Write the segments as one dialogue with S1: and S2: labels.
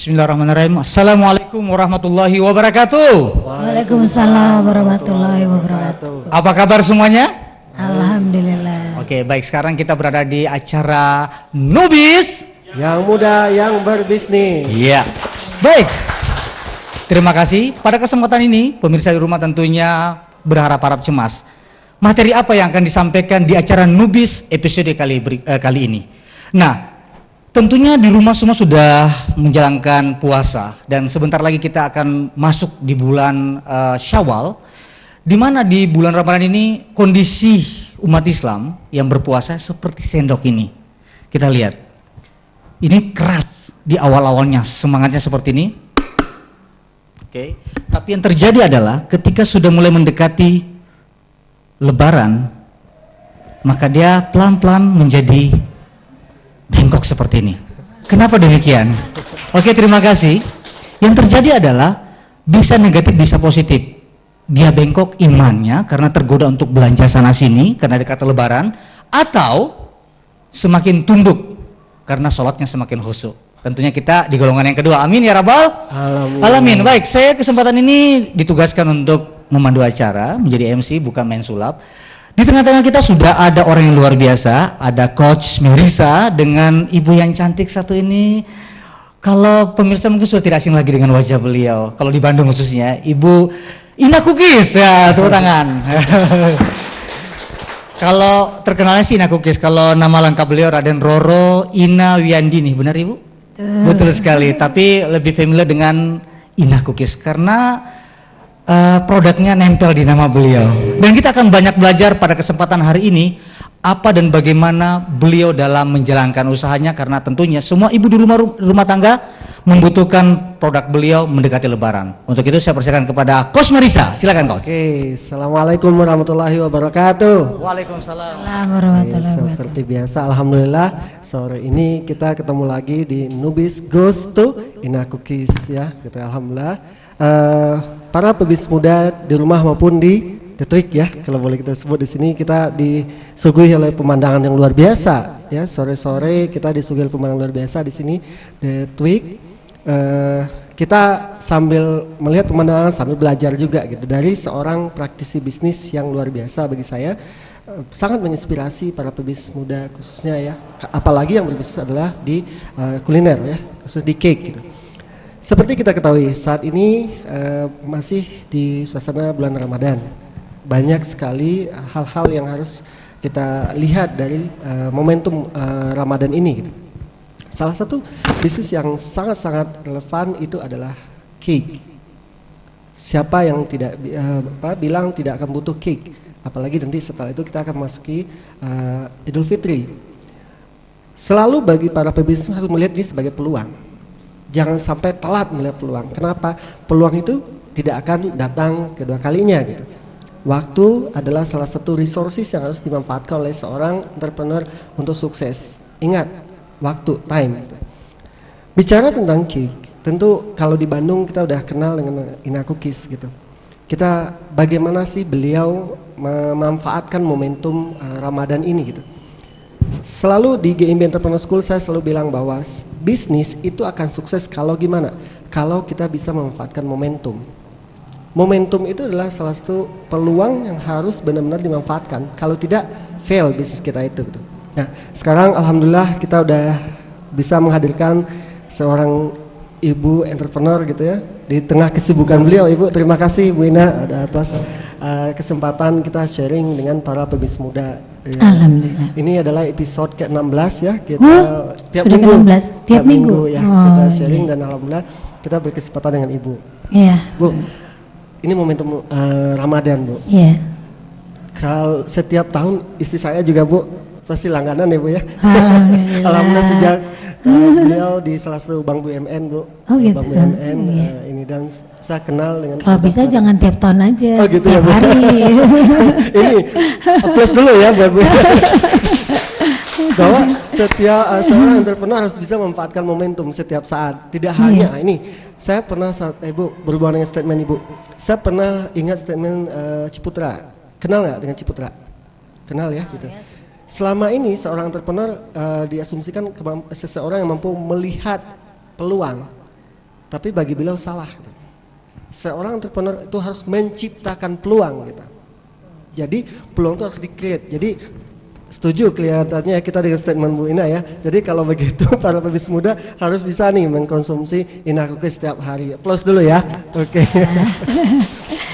S1: Bismillahirrahmanirrahim. Assalamualaikum warahmatullahi wabarakatuh.
S2: Waalaikumsalam warahmatullahi wabarakatuh.
S1: Apa kabar semuanya?
S2: Alhamdulillah.
S1: Oke, baik, sekarang kita berada di acara Nubis
S3: yang muda yang berbisnis.
S1: Iya. Baik. Terima kasih. Pada kesempatan ini, pemirsa di rumah tentunya berharap-harap cemas. Materi apa yang akan disampaikan di acara Nubis episode kali ini? Nah, tentunya di rumah semua sudah menjalankan puasa dan sebentar lagi kita akan masuk di bulan Syawal, di mana di bulan Ramadan ini kondisi umat Islam yang berpuasa seperti sendok ini. Kita lihat, ini keras di awal-awalnya, semangatnya seperti ini. Oke. Tapi yang terjadi adalah ketika sudah mulai mendekati Lebaran, maka dia pelan-pelan menjadi bengkok seperti ini. Kenapa demikian? Oke, terima kasih. Yang terjadi adalah bisa negatif, bisa positif. Dia bengkok imannya karena tergoda untuk belanja sana sini karena dekat Lebaran, atau semakin tunduk karena sholatnya semakin khusyuk. Tentunya kita di golongan yang kedua. Amin ya Rabbal Alamin. Baik, saya kesempatan ini ditugaskan untuk memandu acara, menjadi MC bukan main sulap. Di tengah-tengah kita sudah ada orang yang luar biasa, ada Coach Merisa dengan ibu yang cantik satu ini. Kalau pemirsa mungkin sudah tidak asing lagi dengan wajah beliau. Kalau di Bandung khususnya, Ibu Ina Cookies, ya tepuk tangan. Kalau terkenalnya sih Ina Cookies, kalau nama lengkap beliau Raden Roro Ina Wiyandini, benar Ibu? Betul sekali, tapi lebih familiar dengan Ina Cookies karena produknya nempel di nama beliau. Dan kita akan banyak belajar pada kesempatan hari ini apa dan bagaimana beliau dalam menjalankan usahanya, karena tentunya semua ibu di rumah tangga membutuhkan produk beliau mendekati Lebaran. Untuk itu saya persilakan kepada Coach Merisa. Silakan Coach.
S3: Oke, assalamualaikum warahmatullahi wabarakatuh.
S1: Waalaikumsalam.
S3: Seperti biasa, alhamdulillah sore ini kita ketemu lagi di Nubis Goes to Ina Cookies ya. Gitu, alhamdulillah. Para pebisnis muda di rumah maupun di The Twig ya, kalau boleh kita sebut di sini, kita disuguhi oleh pemandangan yang luar biasa ya. Sore-sore kita disuguhi oleh pemandangan luar biasa di sini The Twig. Kita sambil melihat pemandangan sambil belajar juga gitu dari seorang praktisi bisnis yang luar biasa bagi saya. Sangat menginspirasi para pebisnis muda khususnya ya, apalagi yang berbisnis adalah di kuliner ya, khusus di cake gitu. Seperti kita ketahui saat ini masih di suasana bulan Ramadan. Banyak sekali hal-hal yang harus kita lihat dari momentum Ramadan ini gitu. Salah satu bisnis yang sangat-sangat relevan itu adalah cake. Siapa yang tidak bilang tidak akan butuh cake, apalagi nanti setelah itu kita akan masuki Idul Fitri. Selalu bagi para pebisnis harus melihat ini sebagai peluang. Jangan sampai telat melihat peluang. Kenapa? Peluang itu tidak akan datang kedua kalinya gitu. Waktu adalah salah satu resources yang harus dimanfaatkan oleh seorang entrepreneur untuk sukses. Ingat, waktu, time gitu. Bicara tentang cake, tentu kalau di Bandung kita udah kenal dengan Ina Cookies gitu. Kita bagaimana sih beliau memanfaatkan momentum Ramadan ini gitu. Selalu di GMB Entrepreneur School saya selalu bilang bahwa bisnis itu akan sukses kalau gimana? Kalau kita bisa memanfaatkan momentum. Momentum itu adalah salah satu peluang yang harus benar-benar dimanfaatkan. Kalau tidak, fail bisnis kita itu gitu. Nah, sekarang alhamdulillah kita udah bisa menghadirkan seorang ibu entrepreneur gitu ya. Di tengah kesibukan beliau, Ibu, terima kasih Bu Ina atas kesempatan kita sharing dengan para pebisnis muda.
S2: Alhamdulillah.
S3: Ini adalah episode ke-16 ya. Kita tiap
S2: sudah
S3: minggu.
S2: Tiap minggu
S3: ya.
S2: Oh,
S3: kita sharing dan alhamdulillah kita berkesempatan dengan Ibu.
S2: Iya.
S3: Bu, ini momentum Ramadan, Bu.
S2: Iya.
S3: Kalau setiap tahun istri saya juga, Bu, pasti langganan ya, Bu ya.
S2: Alhamdulillah.
S3: Alhamdulillah sejak beliau di salah satu bank BUMN, Bu.
S2: Oh gitu.
S3: Bank BUMN
S2: Iya.
S3: ini, dan saya kenal dengan.
S2: Kalau bisa jangan tiap tahun aja.
S3: Oh gitu
S2: tiap
S3: ya, Bu.
S2: hari.
S3: Ini plus dulu ya buat Bu. Bahwa setiap seorang entrepreneur harus bisa memanfaatkan momentum setiap saat. Tidak hanya ini. Saya pernah saat Ibu berhubungan dengan statement Ibu. Saya pernah ingat statement Ciputra. Kenal nggak dengan Ciputra? Kenal ya gitu. Selama ini seorang entrepreneur diasumsikan seseorang yang mampu melihat peluang, tapi bagi beliau salah. Gitu. Seorang entrepreneur itu harus menciptakan peluang. Gitu. Jadi peluang itu harus di-create. Jadi setuju kelihatannya kita dengan statement Bu Ina ya. Jadi kalau begitu para pebis muda harus bisa nih mengkonsumsi Ina Cookies setiap hari. Applause dulu ya. Oke.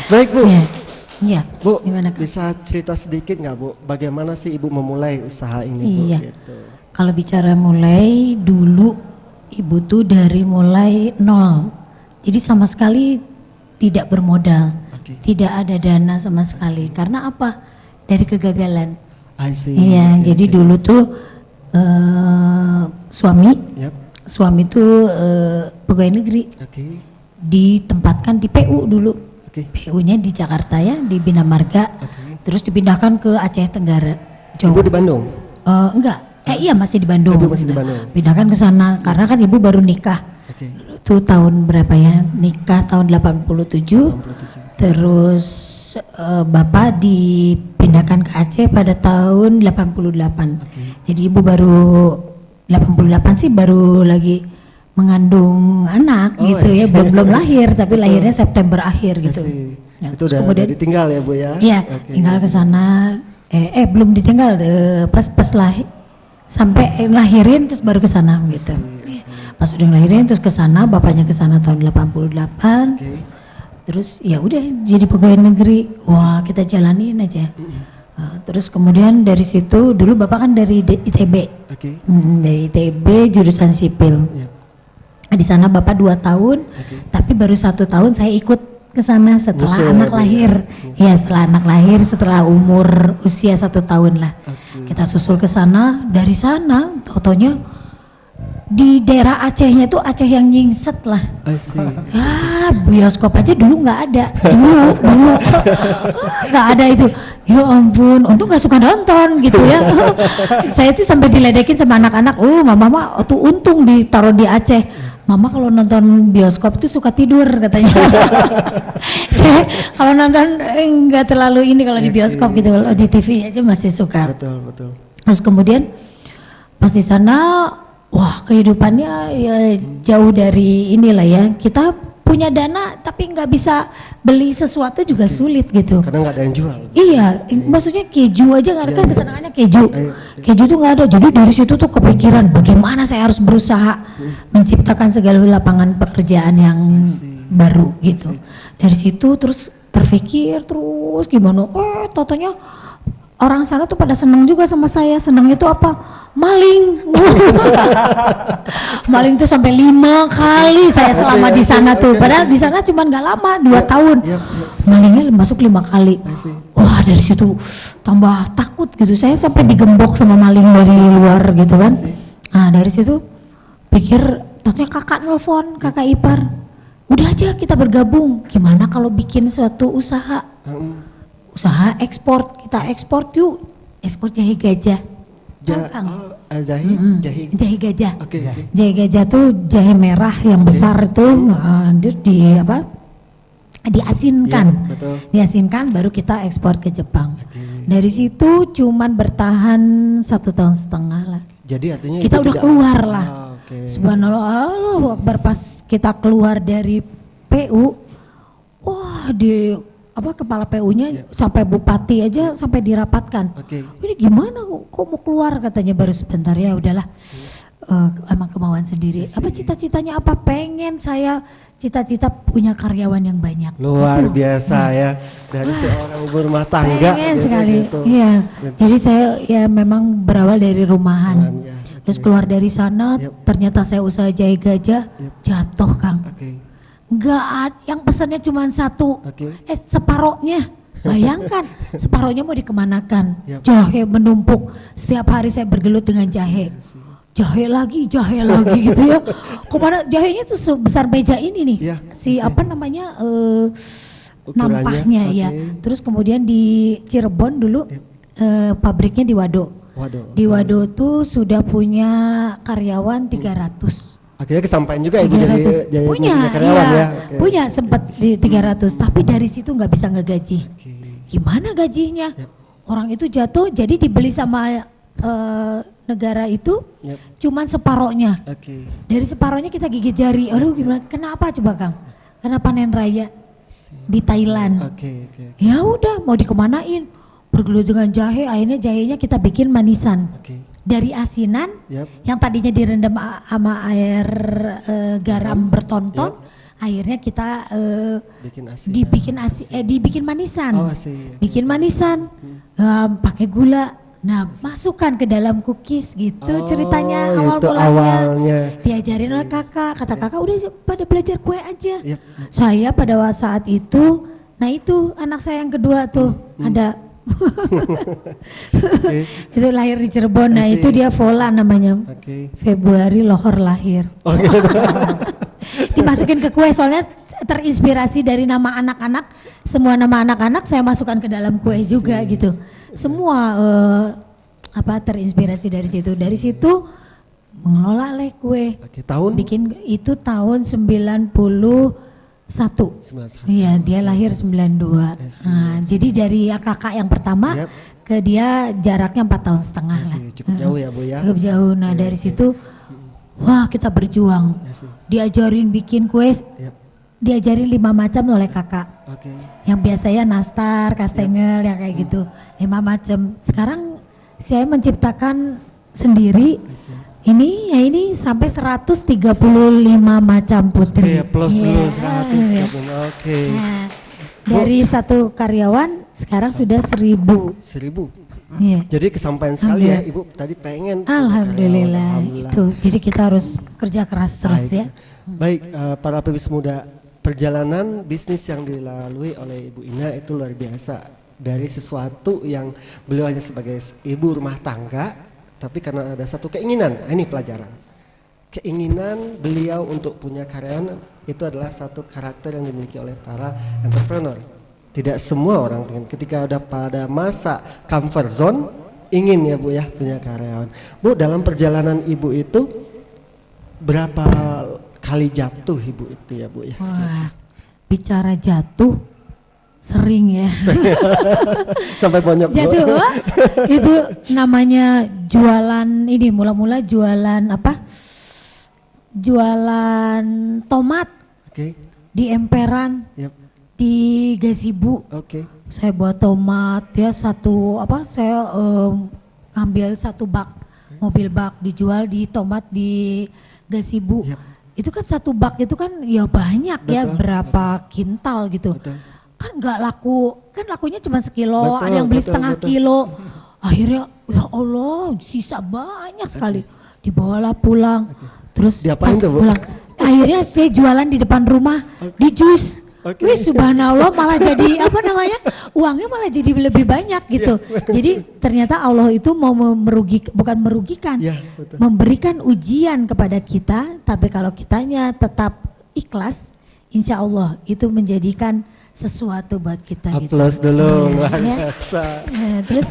S3: Baik Bu.
S2: Iya.
S3: Bu,
S2: Gimana, Kak?
S3: bisa cerita sedikit nggak Bu? Bagaimana sih Ibu memulai usaha ini Bu?
S2: Iya.
S3: Gitu.
S2: Kalau bicara mulai dulu, Ibu tuh dari mulai nol. Jadi sama sekali tidak bermodal, tidak ada dana sama sekali. Karena apa? Dari kegagalan.
S3: I see.
S2: Iya, jadi dulu tuh suami tuh pegawai negeri, ditempatkan di PU dulu. PU-nya di Jakarta ya, di Bina Marga, terus dipindahkan ke Aceh Tenggara. Jawa.
S3: Ibu di Bandung?
S2: Enggak, iya masih di Bandung.
S3: Ibu masih di Bandung.
S2: Pindahkan ke sana karena kan ibu baru nikah. Itu tahun berapa ya? Nikah tahun 87. Terus bapak dipindahkan ke Aceh pada tahun 88. Jadi ibu baru 88 sih baru lagi mengandung anak gitu ya, belum lahir tapi lahirnya September akhir gitu. Ya,
S3: itu udah
S2: kemudian
S3: ditinggal ya Bu ya?
S2: Iya, tinggal ke sana. Belum ditinggal, pas lahir sampai lahirin terus baru ke sana gitu. Pas udah ngelahirin terus ke sana, bapaknya ke sana tahun 88. Terus ya udah jadi pegawai negeri. Wah, kita jalanin aja. Terus kemudian dari situ dulu bapak kan dari ITB. Dari ITB jurusan sipil. Di sana bapak 2 tahun, tapi baru 1 tahun saya ikut ke sana setelah anak lahir. Ya setelah anak lahir, setelah usia 1 tahun lah. Kita susul ke sana. Dari sana, totonya di daerah Acehnya tuh Aceh yang nyingset lah. Ya bioskop aja dulu nggak ada. Dulu nggak ada itu. Ya ampun, untung nggak suka nonton gitu ya. Saya tuh sampai diledekin sama anak-anak. Mama tuh untung ditaruh di Aceh. Mama kalau nonton bioskop tuh suka tidur katanya. Saya kalau nonton nggak terlalu ini kalau di bioskop gitu, kalau di TV aja masih suka.
S3: Betul.
S2: Terus kemudian pas di sana, wah kehidupannya ya jauh dari inilah ya. Kita punya dana tapi nggak bisa beli sesuatu juga sulit gitu.
S3: Karena nggak ada yang jual.
S2: Iya, maksudnya keju aja nggak ada, kan kesenangannya keju. Keju tuh nggak ada. Jadi dari situ tuh kepikiran bagaimana saya harus berusaha menciptakan segala lapangan pekerjaan yang baru gitu. Dari situ terus terpikir terus gimana? Totonya orang sana tuh pada senang juga sama saya. Senangnya tuh apa? Maling. Maling tuh sampai 5 kali saya selama di sana tuh. Padahal di sana cuma nggak lama, 2 tahun. Malingnya masuk 5 kali. Wah, dari situ tambah takut gitu. Saya sampai digembok sama maling dari luar gitu kan. Nah, dari situ pikir, terusnya kakak nelfon, kakak ipar. Udah aja kita bergabung. Gimana kalau bikin suatu usaha? Usaha ekspor, kita ekspor yuk. Ekspor jahe gajah. Jahe gajah. Jahe gajah tuh jahe merah yang besar itu, terus diasinkan. Diasinkan baru kita ekspor ke Jepang. Dari situ cuman bertahan 1,5 tahun lah.
S3: Jadi artinya
S2: kita udah keluar lah. Subhanallah, pas kita keluar dari PU, wah kepala PU-nya sampai bupati aja sampai dirapatkan. Ini gimana kok mau keluar, katanya baru sebentar, ya udahlah. Emang kemauan sendiri. Apa cita-citanya apa? Pengen saya cita-cita punya karyawan yang banyak.
S3: Luar biasa ya, dari seorang ibu rumah tangga.
S2: Pengen sekali. Iya. Jadi saya ya memang berawal dari rumahan. Terus keluar dari sana, ternyata saya usaha jahe gajah, jatuh Kang. Enggak, yang pesannya cuma 1, separohnya, bayangkan separohnya mau dikemanakan. Jahe menumpuk, setiap hari saya bergelut dengan jahe. Jahe lagi gitu ya. Kemana jahenya tuh sebesar meja ini nih, nampahnya ya. Terus kemudian di Cirebon dulu pabriknya di Wado.
S3: Waduh.
S2: Di Wado tuh sudah punya karyawan 300.
S3: Akhirnya kesampaian juga ibu jadi
S2: punya
S3: karyawan
S2: iya,
S3: ya. Oke.
S2: punya sempat di 300, tapi dari situ nggak bisa ngegaji.
S3: Oke.
S2: Gimana gajinya?
S3: Yap.
S2: Orang itu jatuh, jadi dibeli sama negara itu
S3: Yap.
S2: cuman separohnya.
S3: Oke.
S2: Dari separohnya kita gigit jari. Aduh gimana? Kenapa coba Kang? Karena panen raya di Thailand.
S3: Oke.
S2: Ya udah mau dikemanain? Bergelut dengan jahe, akhirnya jahenya kita bikin manisan.
S3: Oke.
S2: Dari asinan
S3: Yap.
S2: yang tadinya direndam sama air garam bertonton, akhirnya kita
S3: Bikin asin.
S2: dibikin manisan.
S3: Oh, asin.
S2: Bikin manisan, pakai gula. Nah, masukkan ke dalam cookies gitu ceritanya awal
S3: itu
S2: mulanya.
S3: awalnya.
S2: Diajarin oleh kakak, kata kakak udah pada belajar kue aja.
S3: Yap.
S2: Saya pada saat itu, nah itu anak saya yang kedua tuh ada. Itu lahir di Cirebon, nah itu dia Vola namanya.
S3: Oke.
S2: Februari Lohor lahir.
S3: Oh, gitu.
S2: Dimasukin ke kue soalnya terinspirasi dari nama anak-anak, semua nama anak-anak saya masukkan ke dalam kue juga gitu. Semua terinspirasi dari situ. Dari situ mengelola kue.
S3: Oke, tahun
S2: Bikin itu tahun 91.
S3: 91.
S2: Iya, dia lahir 92. Nah, jadi dari kakak yang pertama
S3: Yap.
S2: ke dia jaraknya 4 tahun setengah lah.
S3: Masih cukup jauh ya Bu ya.
S2: Cukup jauh. Nah, dari situ wah, kita berjuang.
S3: Masih.
S2: Diajarin bikin kue,
S3: Yap.
S2: diajarin 5 macam oleh kakak.
S3: Oke.
S2: Yang biasanya nastar, kastengel, yang kayak gitu. 5 macam. Sekarang saya menciptakan sendiri. Ini sampai 135 macam putri.
S3: Oke, plus
S2: Iya.
S3: dulu 100 gabung. Oke.
S2: Nah, dari satu karyawan sekarang sudah 1000.
S3: 1000.
S2: Iya.
S3: Jadi kesampaian sekali ya Ibu tadi pengen punya
S2: Alhamdulillah,
S3: karyawan. Alhamdulillah.
S2: itu. Jadi kita harus kerja keras terus
S3: Baik.
S2: ya.
S3: Baik, para pebis muda, perjalanan bisnis yang dilalui oleh Ibu Ina itu luar biasa. Dari sesuatu yang beliau hanya sebagai ibu rumah tangga, tapi karena ada satu keinginan, ini pelajaran. Keinginan beliau untuk punya karyawan itu adalah satu karakter yang dimiliki oleh para entrepreneur. Tidak semua orang ingin, ketika udah pada masa comfort zone, ingin ya Bu ya punya karyawan. Bu, dalam perjalanan Ibu itu berapa kali jatuh Ibu itu ya Bu ya?
S2: Wah, bicara jatuh sering ya.
S3: Sampai bonyok Bu.
S2: Jatuh, wah, itu namanya jualan ini, mula-mula jualan apa? Jualan tomat
S3: Oke.
S2: di emperan,
S3: Yap.
S2: di gazebo.
S3: Oke.
S2: Saya buat tomat ya saya ngambil satu bak, mobil bak dijual di tomat di gazebo.
S3: Yap.
S2: Itu kan satu bak itu kan ya banyak ya,
S3: Betul.
S2: berapa kintal gitu.
S3: Betul.
S2: Kan nggak laku, kan lakunya cuma sekilo,
S3: Betul,
S2: ada yang beli
S3: betul,
S2: setengah
S3: betul.
S2: kilo. Akhirnya ya Allah sisa banyak sekali. Dibawalah pulang, terus
S3: Diapain
S2: pas
S3: tuh, Bu?
S2: pulang, akhirnya saya jualan di depan rumah, di jus.
S3: Oke.
S2: Wih subhanallah malah jadi uangnya malah jadi lebih banyak gitu. Jadi ternyata Allah itu mau bukan merugikan,
S3: Ya, betul.
S2: memberikan ujian kepada kita. Tapi kalau kitanya tetap ikhlas, insya Allah itu menjadikan sesuatu buat kita. Gitu.
S3: Aplaus dulu, luar
S2: Ya.
S3: biasa.
S2: Terus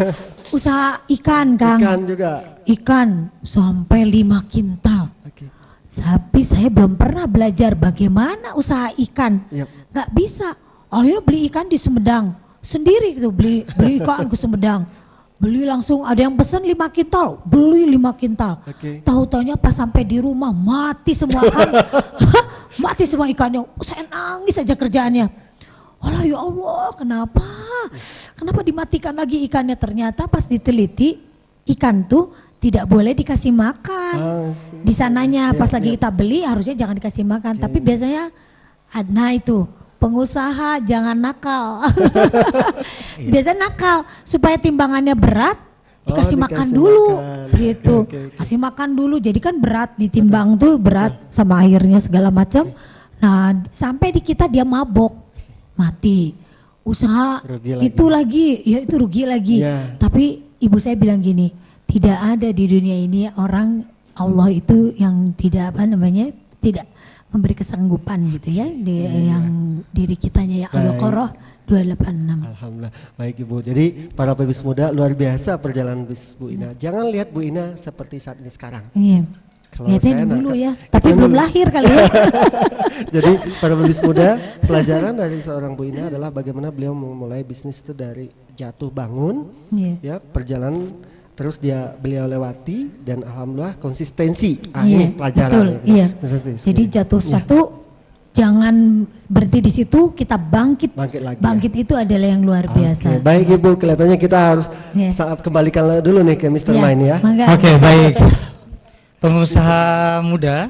S2: usaha ikan Kang,
S3: Ikan juga.
S2: ikan sampai 5 kintal.
S3: Oke.
S2: Tapi saya belum pernah belajar bagaimana usaha ikan.
S3: Yap.
S2: Nggak bisa. Akhirnya beli ikan di Sumedang. Sendiri gitu beli ikan ke Sumedang. Beli langsung ada yang pesen 5 kintal, beli 5 kintal.
S3: Oke.
S2: Tahu-taunya pas sampai di rumah mati semua ikan. Mati semua ikannya. Saya nangis aja kerjaannya. Walah ya Allah, kenapa? Kenapa dimatikan lagi ikannya? Ternyata pas diteliti ikan tuh tidak boleh dikasih makan. Di sananya pas lagi kita beli harusnya jangan dikasih makan. Tapi biasanya nah itu pengusaha jangan nakal. Biasanya nakal supaya timbangannya berat dikasih makan
S3: dikasih
S2: dulu
S3: makan.
S2: gitu.
S3: Oke.
S2: Kasih makan dulu. Jadi kan berat ditimbang tuh berat sama airnya segala macam. Nah, sampai di kita dia mabok. Mati. Usaha
S3: Rugi lagi.
S2: itu lagi, ya itu rugi lagi.
S3: Ya.
S2: Tapi ibu saya bilang gini, tidak ada di dunia ini orang Allah itu yang tidak tidak memberi kesanggupan gitu ya, yang diri kitanya ya Al-Baqarah 286.
S3: Alhamdulillah. Baik Ibu. Jadi para pebis muda luar biasa perjalanan bisnis Bu Ina. Jangan lihat Bu Ina seperti saat ini sekarang.
S2: Iya.
S3: Kalau
S2: Lihatnya
S3: saya
S2: dulu
S3: nangkep-
S2: ya, tapi belum lahir kali ya.
S3: Jadi para pebis muda, pelajaran dari seorang Bu Ina adalah bagaimana beliau memulai bisnis itu dari jatuh bangun,
S2: Iya.
S3: ya perjalanan terus beliau lewati dan alhamdulillah konsistensi.
S2: Iya,
S3: Ini pelajaran.
S2: betul,
S3: ya,
S2: iya.
S3: konsistensi.
S2: Jadi jatuh
S3: Iya.
S2: satu, jangan berhenti di situ, kita bangkit.
S3: Bangkit lagi,
S2: Bangkit itu adalah yang luar biasa.
S3: Oke, baik Ibu, kelihatannya kita harus
S2: Iya.
S3: saat kembalikan dulu nih ke Mr.
S2: Iya,
S3: Main ya.
S2: mangga.
S1: Oke, baik. Pengusaha muda,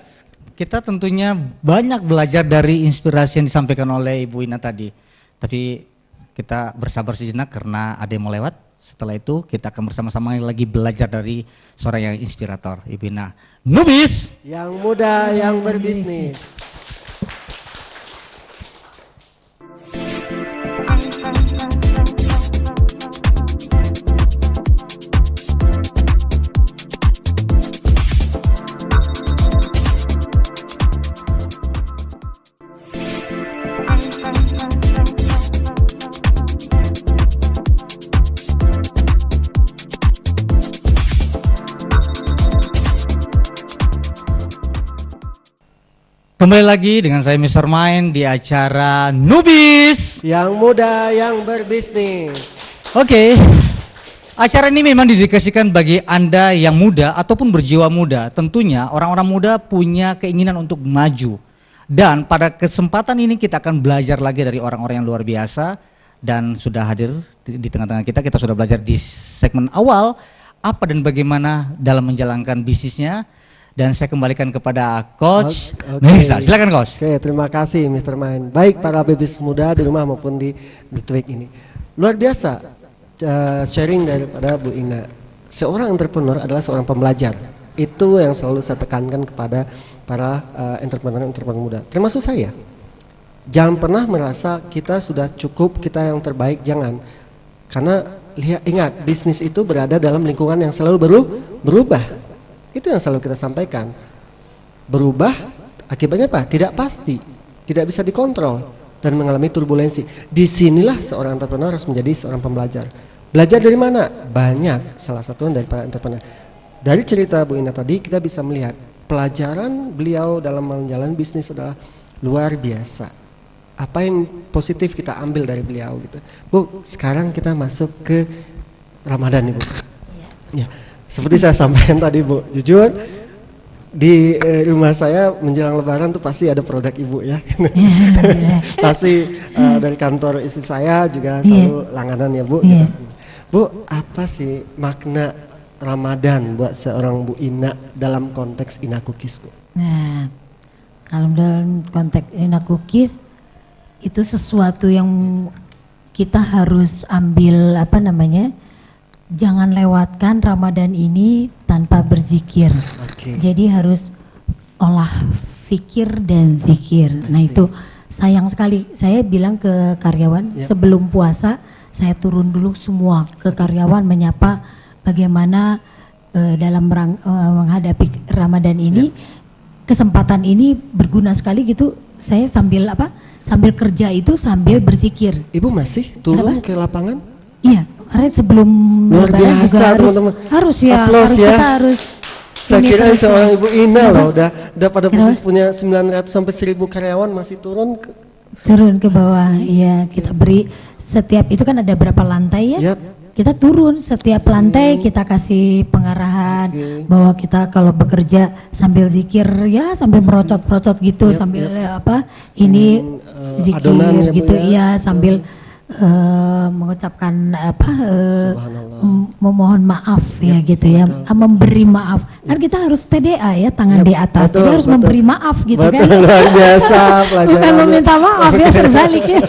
S1: kita tentunya banyak belajar dari inspirasi yang disampaikan oleh Ibu Ina tadi. Tapi kita bersabar sejenak karena ada yang mau lewat. Setelah itu kita akan bersama-sama lagi belajar dari seorang yang inspirator, Ibu Ina. Nubis!
S3: Yang muda yang berbisnis.
S1: Kembali lagi dengan saya Mr. Main di acara Nubis.
S3: Yang muda yang berbisnis.
S1: Oke, acara ini memang didedikasikan bagi Anda yang muda ataupun berjiwa muda. Tentunya orang-orang muda punya keinginan untuk maju. Dan pada kesempatan ini kita akan belajar lagi dari orang-orang yang luar biasa. Dan sudah hadir di tengah-tengah kita, kita sudah belajar di segmen awal apa dan bagaimana dalam menjalankan bisnisnya. Dan saya kembalikan kepada Coach
S3: Oke.
S1: Melissa. Silakan Coach.
S3: Oke, terima kasih Mr. Main. Baik para bebis muda di rumah maupun di Tweak ini. Luar biasa sharing daripada Bu Ina. Seorang entrepreneur adalah seorang pembelajar. Itu yang selalu saya tekankan kepada para entrepreneur muda. Termasuk saya. Jangan pernah merasa kita sudah cukup, kita yang terbaik, jangan. Karena ingat, bisnis itu berada dalam lingkungan yang selalu berubah. Itu yang selalu kita sampaikan. Berubah akibatnya apa? Tidak pasti, tidak bisa dikontrol dan mengalami turbulensi. Disinilah seorang entrepreneur harus menjadi seorang pembelajar. Belajar dari mana? Banyak. Salah satu dari para entrepreneur. Dari cerita Bu Ina tadi kita bisa melihat pelajaran beliau dalam menjalani bisnis adalah luar biasa. Apa yang positif kita ambil dari beliau gitu. Bu, sekarang kita masuk ke Ramadan Ibu. Ya. Seperti saya sampaikan tadi Bu, jujur di rumah saya menjelang Lebaran tuh pasti ada produk Ibu ya. Pasti dari kantor istri saya juga selalu langganan ya Bu. Gitu. Bu, apa sih makna Ramadan buat seorang Bu Ina dalam konteks Ina Cookies Bu?
S2: Nah, kalau dalam konteks Ina Cookies itu sesuatu yang kita harus ambil jangan lewatkan Ramadan ini tanpa berzikir. Jadi harus olah fikir dan zikir. Nah itu sayang sekali. Saya bilang ke karyawan sebelum puasa saya turun dulu semua ke karyawan menyapa bagaimana dalam menghadapi Ramadan ini. Kesempatan ini berguna sekali gitu. Saya sambil kerja itu sambil berzikir.
S3: Ibu masih turun ke lapangan?
S2: Iya. Kemarin sebelum
S3: luar
S2: Lebaran
S3: biasa
S2: juga
S3: teman-teman.
S2: Harus ya, kita harus.
S3: Saya kira seorang Ibu Ina loh udah pada
S2: Kenapa?
S3: posisi punya 900 sampai 1000 karyawan masih turun
S2: ke bawah. Iya, kita beri setiap itu kan ada berapa lantai ya?
S3: Yap.
S2: Kita turun setiap lantai kita kasih pengarahan bahwa kita kalau bekerja sambil zikir ya sambil merocot-merocot gitu sambil zikir
S3: adonan ya, Bu,
S2: gitu
S3: ya.
S2: sambil mengucapkan memohon maaf ya gitu ya, memberi maaf. Kan kita harus TDA ya, tangan di atas. Jadi harus memberi maaf gitu kan.
S3: Luar biasa pelajaran.
S2: Bukan meminta maaf ya, terbalik ya.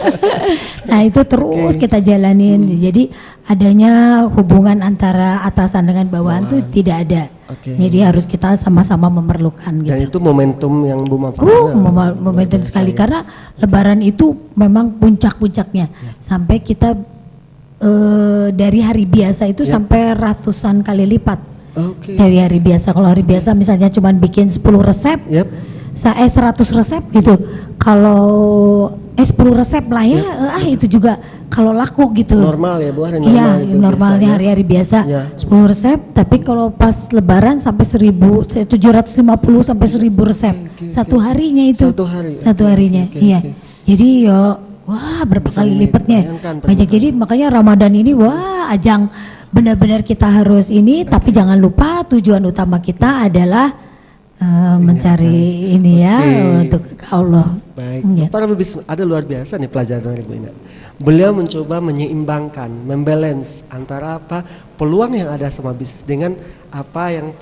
S2: Nah itu terus kita jalanin. Jadi adanya hubungan antara atasan dengan bawahan tuh tidak ada. Jadi harus kita sama-sama memerlukan gitu.
S3: Dan itu momentum yang Bu manfaatkan.
S2: Momentum sekali karena Lebaran itu memang puncak-puncaknya. Sampai kita dari hari biasa itu sampai ratusan kali lipat. Dari hari biasa. Kalau hari biasa misalnya cuma bikin 10 resep, saya 100 resep gitu. Kalau 10 resep lah ya, itu juga kalau laku gitu.
S3: Normal ya Bu, hari normal.
S2: Iya,
S3: Ibu,
S2: normalnya
S3: biasanya.
S2: hari-hari biasa.
S3: Ya.
S2: 10 resep, tapi kalau pas lebaran sampai 750 sampai 1000 resep. Satu harinya itu.
S3: Satu hari.
S2: Satu harinya. Iya. Jadi ya wah berapa kali lipatnya. Banyak, jadi makanya Ramadan ini wah ajang benar-benar kita harus ini, tapi jangan lupa tujuan utama kita adalah mencari ini ya untuk Allah.
S3: Baik,
S2: Ya.
S3: para bebis ada luar biasa nih pelajaran dari Bu Ina. Beliau mencoba menyeimbangkan, membalance antara apa peluang yang ada sama bisnis dengan apa yang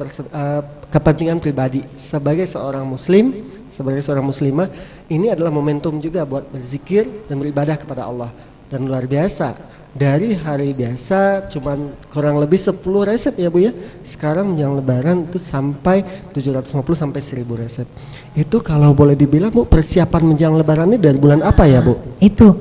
S3: kepentingan pribadi. Sebagai seorang muslim, sebagai seorang muslimah, ini adalah momentum juga buat berzikir dan beribadah kepada Allah. Dan luar biasa. Dari hari biasa cuman kurang lebih 10 resep ya Bu ya. Sekarang menjelang lebaran itu sampai 750 sampai 1000 resep. Itu kalau boleh dibilang Bu, persiapan menjelang lebaran ini dari bulan apa ya Bu?
S2: Itu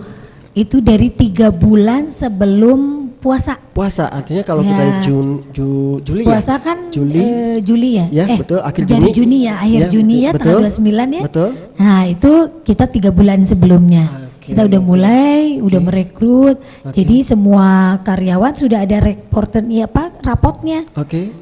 S2: dari 3 bulan sebelum puasa.
S3: Puasa artinya kalau kita Juli
S2: puasa
S3: ya?
S2: kan
S3: Juli
S2: ya?
S3: Ya betul, akhir
S2: dari
S3: Juni.
S2: akhir Juni ya,
S3: betul,
S2: tanggal 29 ya.
S3: Betul.
S2: Nah itu kita 3 bulan sebelumnya. Kita udah mulai, udah merekrut. Jadi semua karyawan sudah ada rapotnya.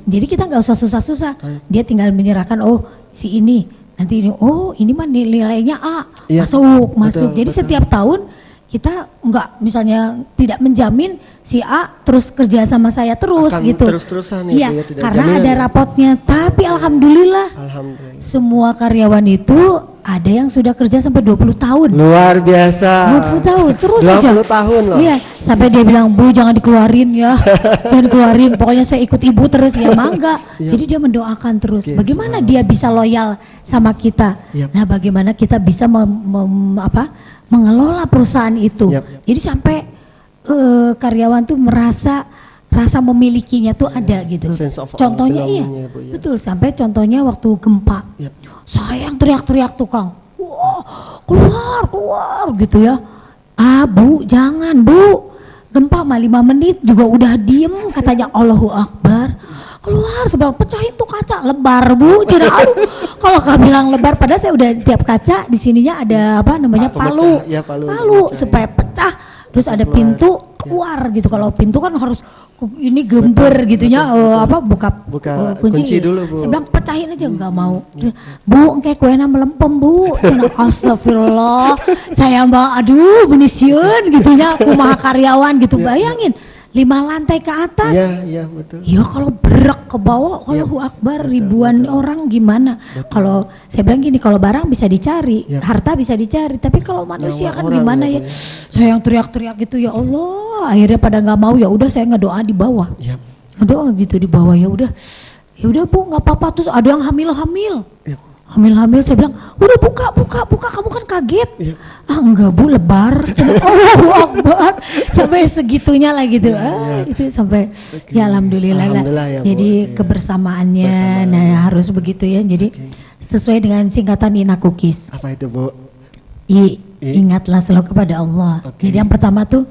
S2: Jadi kita nggak usah susah-susah. Dia tinggal menyerahkan, oh si ini, nanti ini, oh ini mah nilainya A, masuk.
S3: Betul,
S2: Jadi
S3: betul.
S2: setiap tahun kita nggak misalnya tidak menjamin si A terus kerja sama saya terus
S3: Akan
S2: gitu.
S3: terus-terusan ya,
S2: Iya,
S3: Bu, ya, tidak
S2: karena
S3: jaminan
S2: ada
S3: ya.
S2: rapotnya. Tapi alhamdulillah semua karyawan itu ada yang sudah kerja sampai 20 tahun.
S3: Luar biasa.
S2: 20 tahun terus
S3: 20
S2: aja.
S3: tahun loh.
S2: Iya, sampai dia bilang, "Bu, jangan dikeluarin ya." Jangan dikeluarin, pokoknya saya ikut Ibu terus ya, mangga. Jadi dia mendoakan terus. Bagaimana dia bisa loyal sama kita? Nah, bagaimana kita bisa mengelola perusahaan itu? Jadi sampai karyawan tuh merasa rasa memilikinya tuh ada gitu. Contohnya iya,
S3: Bu, ya.
S2: betul. Sampai contohnya waktu gempa, saya yang teriak-teriak tukang, wah keluar gitu ya. Ah Bu, jangan Bu, gempa mah 5 menit juga udah diem, katanya Allahu Akbar. Keluar sebelah, pecahin tuh kaca, lebar Bu. Cina, aduh, kalau kau bilang lebar, padahal saya udah tiap kaca di sininya ada apa namanya palu,
S3: ya, palu
S2: supaya pecah. Terus ada pintu keluar gitu. Kalau pintu kan harus ini gember gitunya, buka kunci
S3: dulu Bu.
S2: Saya bilang pecahin aja, nggak mau. Bu, kayak kuena melempem Bu. Cina, astagfirullah. Saya mbak, aduh benisieun gitunya, kumaha karyawan gitu. Bayangin 5 lantai ke atas.
S3: Iya betul.
S2: Ya kalau berak ke bawah, Allahu Akbar, ribuan orang gimana? Kalau saya bilang gini, kalau barang bisa dicari, harta bisa dicari, tapi kalau manusia kan gimana ya? Saya yang teriak-teriak gitu, ya Allah, akhirnya pada nggak mau, ya udah saya ngedoa di bawah. Ngedoa gitu di bawah, ya udah Bu, nggak apa-apa. Terus ada yang hamil-hamil. Hamil-hamil, saya bilang, udah buka, kamu kan kaget. Ah enggak Bu, lebar. Allahu Akbar, sampai segitunya lah gitu. Itu sampai ya alhamdulillah lah.
S3: Ya, Bu.
S2: Jadi kebersamaannya, nah harus begitu ya. Jadi sesuai dengan singkatan Ina Cookies.
S3: Apa itu Bu?
S2: Ingatlah selalu kepada Allah. Jadi yang pertama tuh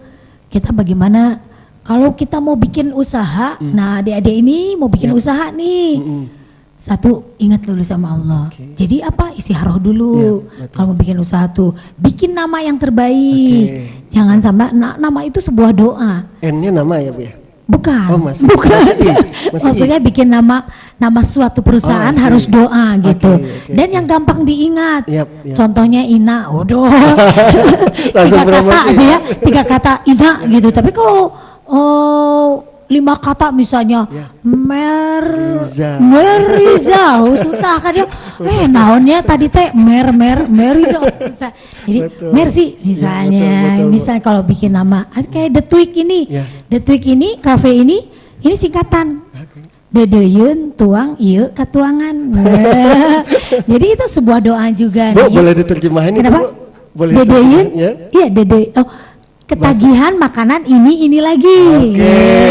S2: kita bagaimana kalau kita mau bikin usaha. Nah adik-adik ini mau bikin usaha nih. Satu, ingat dulu sama Allah. Jadi apa? Istikharah dulu. Kalau mau bikin usaha tuh, bikin nama yang terbaik. Jangan sama nama itu sebuah doa.
S3: N-nya nama ya Bu ya?
S2: Bukan.
S3: Oh, masih
S2: Maksudnya bikin nama suatu perusahaan harus doa gitu. Dan yang gampang diingat. Contohnya Ina,
S3: Langsung
S2: 3 kata aja ya, 3 kata Ina gitu. Tapi kalau 5 kata misalnya Meriza, susah kan ya. Naonnya tadi teh Meriza. Jadi Mercy misalnya, misalnya kalau bikin nama kayak The Tweak ini, kafe ini singkatan. Dedeyeun tuang ieu katuangan. Jadi itu sebuah doa juga.
S3: Bu, boleh diterjemahin itu Bu? Boleh
S2: Dedeyeun? Iya, Dede. Ketagihan makanan ini lagi.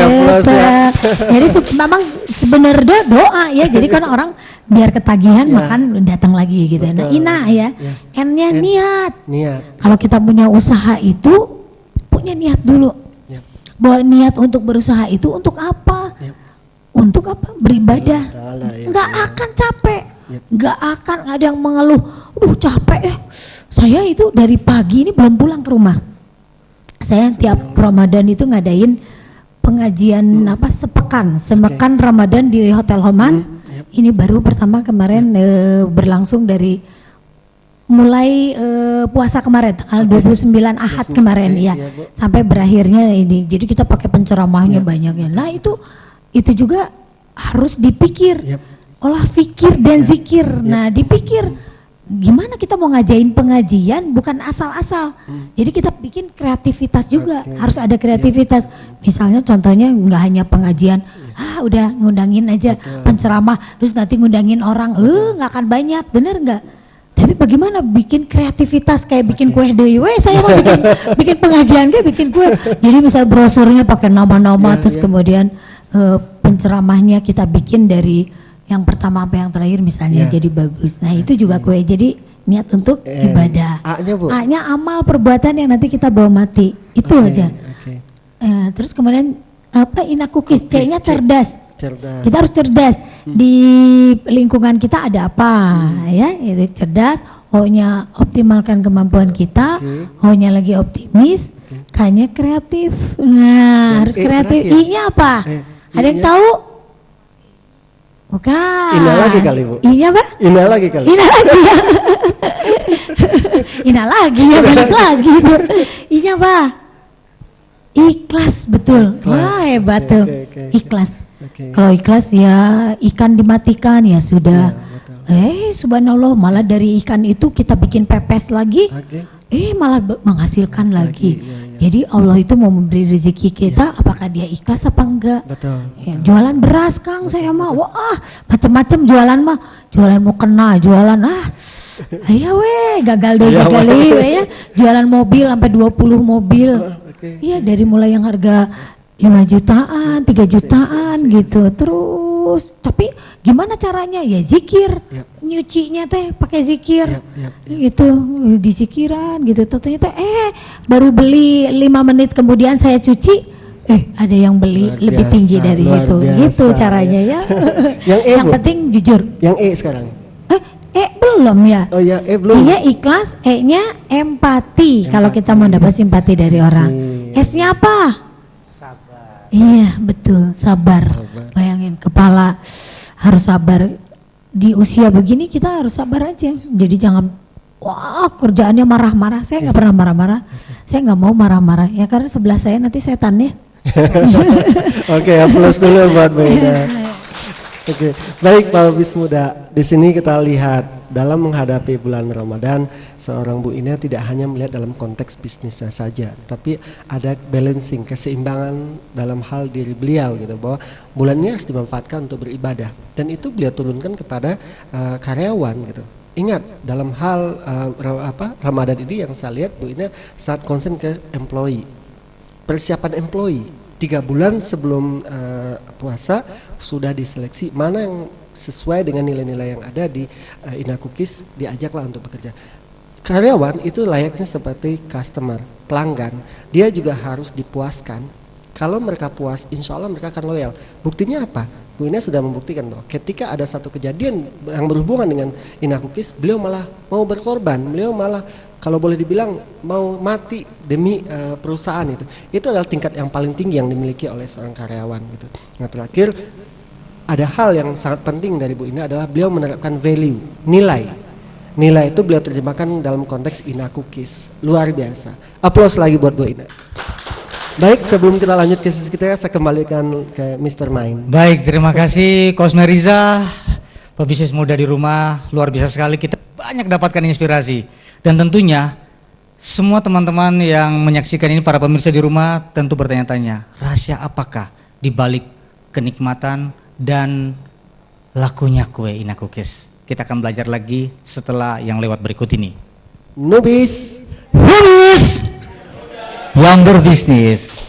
S3: Aplaus ya.
S2: Jadi memang sebenarnya doa ya. Jadi kan orang biar ketagihan makan datang lagi gitu. Nah, Ina ya. N-nya niat. Kalau kita punya usaha itu punya niat dulu. Bahwa niat untuk berusaha itu untuk apa? Untuk apa? Beribadah. Nggak akan capek. Nggak akan ada yang mengeluh. Capek ya. Saya itu dari pagi ini belum pulang ke rumah. Saya tiap Ramadan itu ngadain pengajian sepekan Ramadan di Hotel Homan. Ini baru pertama kemarin berlangsung dari mulai puasa kemarin tanggal 29 Ahad kemarin ya sampai berakhirnya ini. Jadi kita pakai penceramahnya banyaknya. Nah itu juga harus dipikir, olah fikir dan zikir. Nah dipikir gimana kita mau ngajain pengajian bukan asal-asal. Jadi kita bikin kreativitas juga, harus ada kreativitas. Misalnya contohnya nggak hanya pengajian, udah ngundangin aja penceramah, terus nanti ngundangin orang, nggak akan banyak, bener nggak? Tapi bagaimana bikin kreativitas kayak bikin kue dewe, saya mau bikin pengajian kayak bikin kue. Jadi misalnya brosurnya pakai nama-nama, terus kemudian penceramahnya kita bikin dari yang pertama sampai yang terakhir misalnya jadi bagus. Nah itu juga kue. Jadi niat untuk ibadah. A-nya Bu? A-nya amal perbuatan yang nanti kita bawa mati. Itu aja. Terus kemudian inakukis. C-nya cerdas. Kita harus cerdas. Di lingkungan kita ada apa? Ya, itu cerdas. O-nya optimalkan kemampuan kita. O-nya lagi optimis. K-nya kreatif. Nah harus kreatif. I-nya apa? Ada yang tahu? Bukan.
S3: Ina lagi kali Bu.
S2: Iya Pak?
S3: Ina lagi kali.
S2: Ina lagi ya. Ina lagi ya, balik lagi. Inya apa? Ikhlas, betul. Wah hebat tuh. Ikhlas. Kalau ikhlas ya ikan dimatikan ya sudah. Subhanallah, malah dari ikan itu kita bikin pepes lagi. Malah menghasilkan lagi. Jadi Allah itu mau memberi rezeki kita, apakah dia ikhlas apa enggak?
S3: Betul.
S2: Ya, jualan beras Kang, saya mah, wah macam-macam jualan mah, jualan mau kena, jualan gagal deh ya, jualan mobil sampai 20 mobil, iya dari mulai yang harga 5 jutaan, 3 jutaan gitu, terus tapi gimana caranya ya zikir, nyucinya teh pakai zikir, gitu disikiran gitu, ternyata baru beli 5 menit kemudian saya cuci, ada yang beli lebih tinggi dari situ, gitu caranya ya. Yang penting jujur.
S3: Yang E sekarang.
S2: Belum ya?
S3: Oh ya, belum.
S2: E-nya ikhlas, E-nya empati. Kalau kita mau dapat simpati dari orang. S-nya apa? Iya betul, sabar. Bayangin kepala harus sabar. Di usia begini kita harus sabar aja. Jadi jangan kerjaannya marah-marah. Saya nggak pernah marah-marah. Saya nggak mau marah-marah ya karena sebelah saya nanti setan ya.
S3: Oke, aplaus dulu buat Bu Ina. Oke, baik Pak Bismuda. Di sini kita lihat dalam menghadapi bulan Ramadan, seorang Bu Ina tidak hanya melihat dalam konteks bisnisnya saja, tapi ada balancing, keseimbangan dalam hal diri beliau gitu, bahwa bulan ini harus dimanfaatkan untuk beribadah, dan itu beliau turunkan kepada karyawan gitu. Ingat dalam hal Ramadan ini yang saya lihat Bu Ina sangat konsen ke employee, persiapan employee. 3 bulan sebelum puasa sudah diseleksi mana yang sesuai dengan nilai-nilai yang ada di Inakukis, diajaklah untuk bekerja. Karyawan itu layaknya seperti customer, pelanggan, dia juga harus dipuaskan. Kalau mereka puas, insya Allah mereka akan loyal. Buktinya apa? Bu Ina sudah membuktikan bahwa ketika ada satu kejadian yang berhubungan dengan Inakukis, beliau malah mau berkorban, beliau malah kalau boleh dibilang mau mati demi perusahaan itu. Itu adalah tingkat yang paling tinggi yang dimiliki oleh seorang karyawan gitu. Nah terakhir, ada hal yang sangat penting dari Bu Ina adalah beliau menerapkan value, nilai. Nilai itu beliau terjemahkan dalam konteks Inakukis. Luar biasa. Aplaus lagi buat Bu Ina. Baik, sebelum kita lanjut ke sesi kita, saya kembalikan ke Mr. Main.
S1: Baik, terima kasih Coach Meriza. Pebisnis muda di rumah, luar biasa sekali. Kita banyak dapatkan inspirasi. Dan tentunya semua teman-teman yang menyaksikan ini, para pemirsa di rumah tentu bertanya-tanya, rahasia apakah di balik kenikmatan dan lakunya kue Inakukis? Kita akan belajar lagi setelah yang lewat berikut ini.
S3: Nubis
S1: yang berbisnis.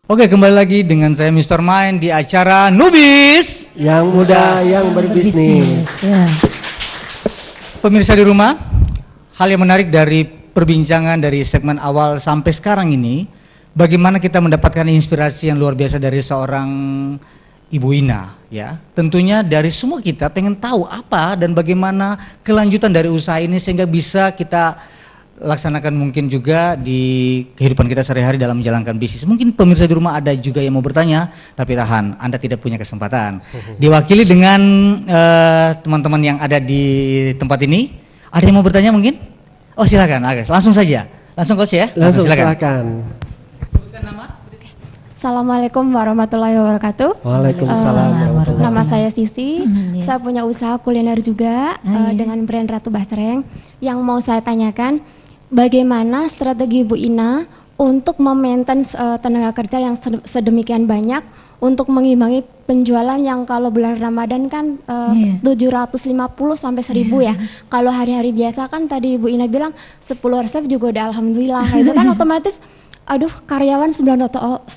S1: Oke, kembali lagi dengan saya Mr. Mind di acara Nubis
S3: Yang muda yang berbisnis.
S2: Ya.
S1: Pemirsa di rumah, hal yang menarik dari perbincangan dari segmen awal sampai sekarang ini, bagaimana kita mendapatkan inspirasi yang luar biasa dari seorang Ibu Ina, ya. Tentunya dari semua kita pengen tahu apa dan bagaimana kelanjutan dari usaha ini sehingga bisa kita laksanakan mungkin juga di kehidupan kita sehari-hari dalam menjalankan bisnis. Mungkin pemirsa di rumah ada juga yang mau bertanya, tapi tahan, Anda tidak punya kesempatan. Diwakili dengan teman-teman yang ada di tempat ini. Ada yang mau bertanya mungkin? Oh silakan, langsung saja. Langsung Coach ya?
S3: Langsung silakan.
S1: Sebutkan nama.
S4: Assalamualaikum warahmatullahi wabarakatuh.
S3: Waalaikumsalam warahmatullahi
S4: Nama saya Sisi.
S2: Ya.
S4: Saya punya usaha kuliner juga dengan brand Ratu Basreng. Yang mau saya tanyakan, bagaimana strategi Bu Ina untuk memaintain tenaga kerja yang sedemikian banyak untuk mengimbangi penjualan yang kalau bulan Ramadan kan 750 sampai 1000 ya. Kalau hari-hari biasa kan tadi Bu Ina bilang 10 resep juga udah alhamdulillah. Itu kan otomatis aduh karyawan 900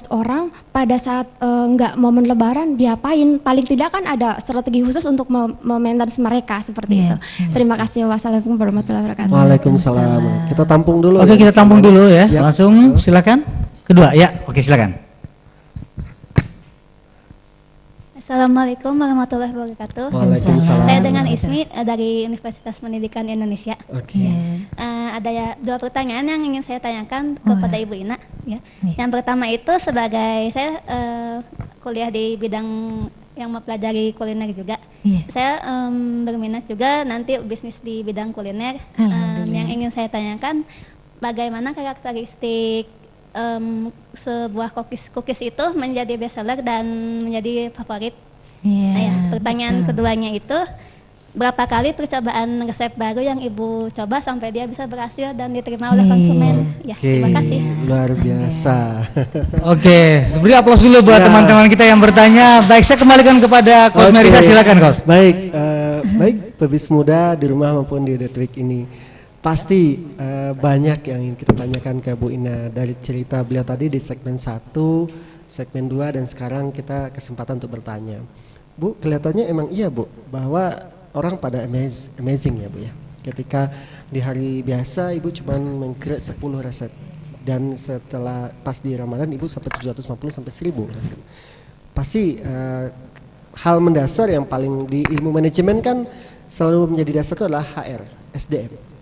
S4: orang pada saat nggak momen lebaran diapain, paling tidak kan ada strategi khusus untuk memaintain mereka seperti itu. Terima kasih. Wassalamualaikum warahmatullahi wabarakatuh.
S3: Waalaikumsalam. Kita tampung dulu.
S1: Oke, kita tampung dulu ya.
S3: Ya.
S1: Langsung silakan. Kedua ya. Oke, silakan.
S5: Assalamualaikum warahmatullahi wabarakatuh.
S3: Waalaikumsalam.
S5: Saya dengan Ismi dari Universitas Pendidikan Indonesia.
S3: Oke.
S5: Ada dua pertanyaan yang ingin saya tanyakan kepada Ibu Ina. Ya. Yang pertama itu sebagai saya kuliah di bidang yang mempelajari kuliner juga. Saya berminat juga nanti bisnis di bidang kuliner. Yang ingin saya tanyakan, bagaimana karakteristik sebuah cookies itu menjadi bestseller dan menjadi favorit. Nah, ya, pertanyaan keduanya itu, berapa kali percobaan resep baru yang Ibu coba sampai dia bisa berhasil dan diterima oleh konsumen? Ya, terima kasih.
S3: Luar biasa.
S1: Oke, beri aplaus dulu buat teman-teman kita yang bertanya. Baik, saya kembalikan kepada Coach Merisa, silakan Coach.
S3: Baik, baik pebis muda di rumah maupun di Detik ini. Pasti banyak yang ingin kita tanyakan ke Bu Ina dari cerita beliau tadi di segmen 1, segmen 2 dan sekarang kita kesempatan untuk bertanya. Bu, kelihatannya emang iya Bu, bahwa orang pada amazing ya Bu ya. Ketika di hari biasa Ibu cuma meng-create 10 resep dan setelah pas di Ramadan Ibu sampai 750 sampai 1000 resep. Pasti hal mendasar yang paling di ilmu manajemen kan selalu menjadi dasar itu adalah HR, SDM.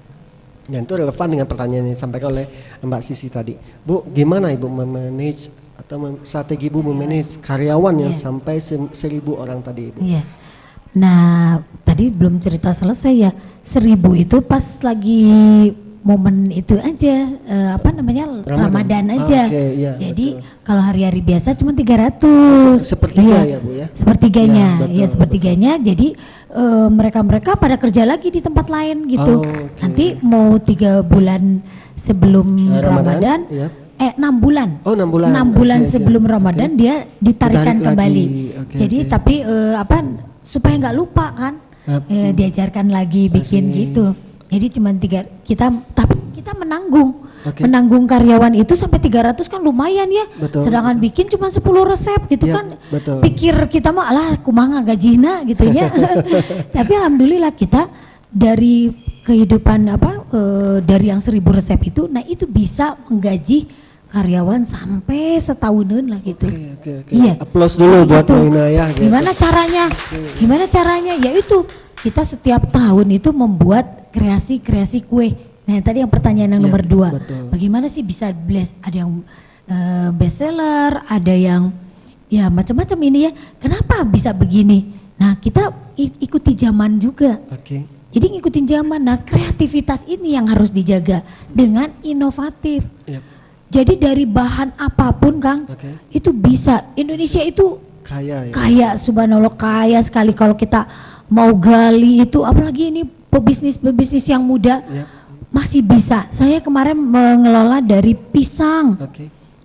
S3: Dan itu relevan dengan pertanyaan yang disampaikan oleh Mbak Sisi tadi. Bu, gimana Ibu memanage atau strategi Ibu memanage karyawan yang sampai 1000 orang tadi Ibu?
S2: Iya. Nah, tadi belum cerita selesai ya. 1000 itu pas lagi momen itu aja, Ramadan aja.
S3: Iya,
S2: jadi
S3: betul.
S2: kalau hari-hari biasa cuma 300.
S3: Sepertiga ya Bu ya?
S2: Sepertiganya,
S3: Ya, betul,
S2: ya sepertiganya. Jadi mereka pada kerja lagi di tempat lain gitu.
S3: Oke.
S2: Nanti mau 3 bulan sebelum Ramadan,
S3: ya.
S2: 6 bulan.
S3: Oh, 6 bulan.
S2: 6 bulan
S3: Oke,
S2: sebelum Ramadan dia ditarikan
S3: Ditarik
S2: kembali.
S3: lagi. Oke,
S2: Jadi
S3: oke.
S2: tapi supaya nggak lupa kan, diajarkan lagi bikin gitu. Jadi cuma tapi kita menanggung.
S3: Oke.
S2: Menanggung karyawan itu sampai 300 kan lumayan ya.
S3: Betul,
S2: Sedangkan bikin cuma 10 resep gitu
S3: Ya,
S2: kan.
S3: betul.
S2: Pikir kita mah alah kumaha gajina gitu ya. Tapi alhamdulillah kita dari kehidupan dari yang 1000 resep itu, nah itu bisa menggaji karyawan sampai setahunan lah gitu.
S3: Oke.
S2: Iya.
S3: Aplaus dulu buat
S2: Gitu.
S3: Bu Ina ya. Gitu.
S2: Gimana caranya? Gimana caranya? Yaitu kita setiap tahun itu membuat kreasi kue. Nah tadi yang pertanyaan yang
S3: Ya,
S2: nomor 2,
S3: betul.
S2: bagaimana sih bisa ada yang bestseller, ada yang ya macam-macam ini ya. Kenapa bisa begini? Nah kita ikuti zaman juga.
S3: Oke.
S2: Jadi ngikutin zaman. Nah kreativitas ini yang harus dijaga dengan inovatif.
S3: Yap.
S2: Jadi dari bahan apapun Kang, itu bisa. Indonesia itu
S3: Kaya ya.
S2: kaya, subhanallah kaya sekali kalau kita mau gali itu, apalagi ini pebisnis yang muda masih bisa. Saya kemarin mengelola dari pisang,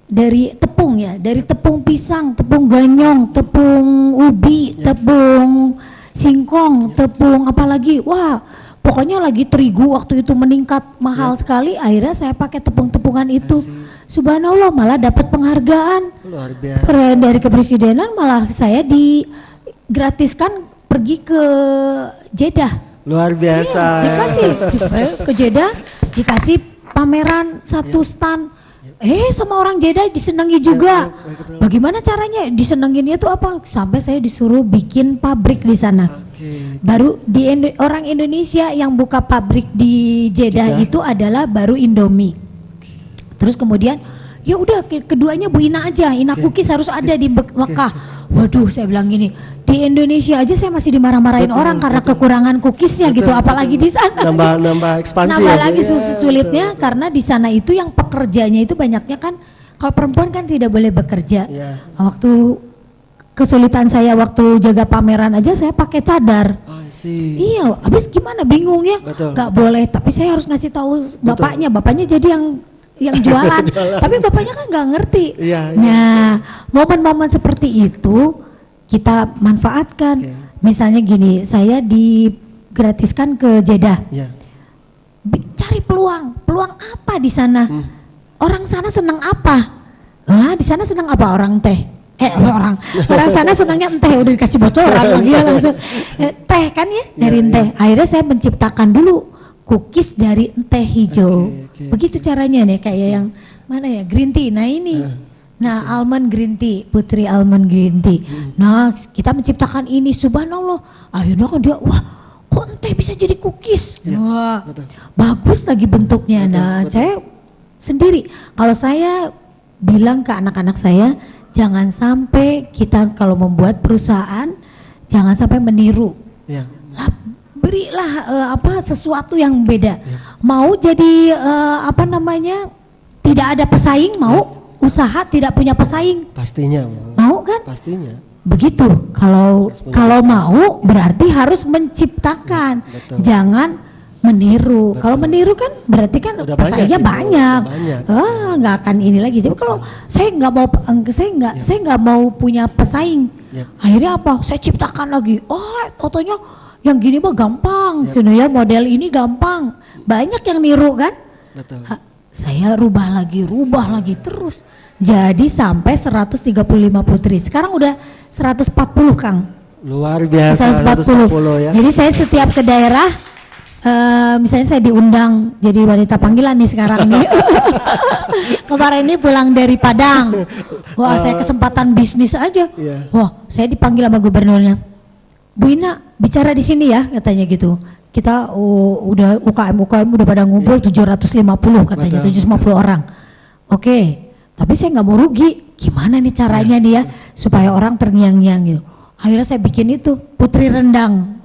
S2: dari tepung ya, dari tepung pisang, tepung ganyong, tepung ubi, tepung singkong, tepung apalagi, wah pokoknya lagi terigu waktu itu meningkat mahal sekali. Akhirnya saya pakai tepung-tepungan itu. subhanallah malah dapat penghargaan.
S3: Luar biasa.
S2: Dari kepresidenan malah saya digratiskan pergi ke Jeddah.
S3: Luar biasa.
S2: Iya, dikasih ke Jeddah, dikasih pameran satu stand. Sama orang Jeddah disenangi juga. Bagaimana caranya disenanginnya tuh apa? Sampai saya disuruh bikin pabrik di sana. Baru orang Indonesia yang buka pabrik di Jeddah itu adalah baru Indomie. Terus kemudian ya udah keduanya Bu Ina aja, Ina Cookies harus ada di Mekah. Waduh, saya bilang gini, di Indonesia aja saya masih dimarah-marahin orang karena kekurangan cookiesnya gitu, apalagi di sana.
S3: Nambah ekspansi.
S2: Nambah lagi sulitnya karena di sana itu yang pekerjanya itu banyaknya kan, kalau perempuan kan tidak boleh bekerja. Waktu kesulitan saya waktu jaga pameran aja saya pakai cadar. Iya, habis gimana bingung ya, nggak boleh. Tapi saya harus ngasih tahu bapaknya jadi yang jualan, tapi bapaknya kan nggak ngerti. Nah, momen-momen seperti itu kita manfaatkan. Misalnya gini, saya digratiskan ke Jeddah. Cari peluang apa di sana? Orang sana senang apa? Di sana senang apa orang teh? Orang sana senangnya teh, udah dikasih bocoran lagi ya langsung. Teh kan ya, dari teh. Akhirnya saya menciptakan dulu cookies dari teh hijau. Begitu caranya nih, kayak yang mana ya, green tea. Nah ini, almond green tea, Putri almond green tea. Nah kita menciptakan ini, subhanallah. Akhirnya kan dia, wah kok teh bisa jadi cookies? Wah bagus lagi bentuknya. Nah saya sendiri, kalau saya bilang ke anak-anak saya, jangan sampai kita kalau membuat perusahaan, jangan sampai meniru. Berilah sesuatu yang beda. Mau jadi tidak ada pesaing, mau usaha tidak punya pesaing.
S3: Pastinya.
S2: Mau kan?
S3: Pastinya.
S2: Begitu. Kalau mau berarti harus menciptakan. Jangan meniru. Kalau meniru kan berarti kan pesaingnya banyak. Nggak akan ini lagi. Jadi kalau saya nggak mau punya pesaing. Akhirnya apa? Saya ciptakan lagi. Totonya yang gini mah gampang, ya model ini gampang, banyak yang niru kan. Saya rubah lagi terus, jadi sampai 135 putri. Sekarang udah 140 Kang.
S3: Luar biasa. 140 ya.
S2: Jadi saya setiap ke daerah, misalnya saya diundang jadi wanita panggilan nih sekarang nih. Kemarin ini pulang dari Padang, saya kesempatan bisnis aja. Saya dipanggil sama gubernurnya. Bu Ina bicara di sini ya, katanya gitu. Kita udah UKM udah pada ngumpul 750 katanya, 750 orang. Oke, tapi saya nggak mau rugi. Gimana nih caranya nih ya supaya orang terngiang-ngiang gitu. Akhirnya saya bikin itu putri rendang.